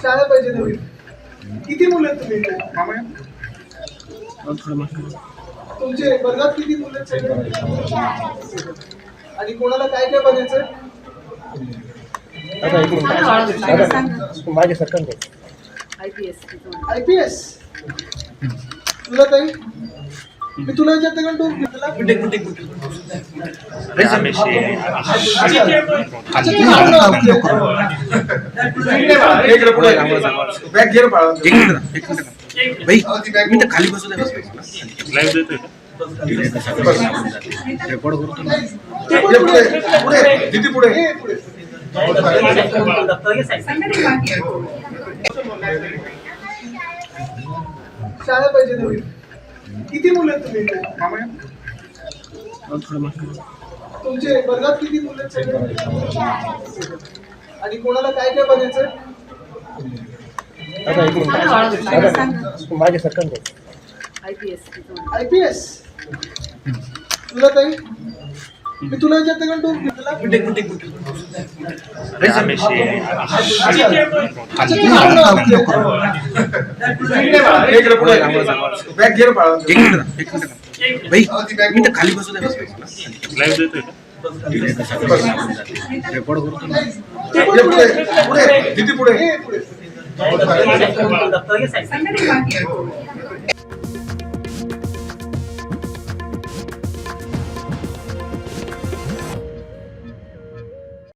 शाळा पाहिजे नवीन. किती मुलं आहेत तुम्ही इथे? तुमचे वर्गात किती मुलं आहेत सगळे? आणि कोणाला काय काय बनायचं? माझे सरकार IPS. तुला ताई मी तुला विचारते का तू खाली बसू रेकॉर्ड करतो शाळा पाहिजे नवीन. किती मुलं आहेत तुम्ही इथे? तुमचे वर्गात किती मुलं आहेत सगळे? आणि कोणाला काय काय बनायचं? माझे सरकार IPS. तुला ताई मी तुला विचारते का तू खाली बसू रेकॉर्ड करतो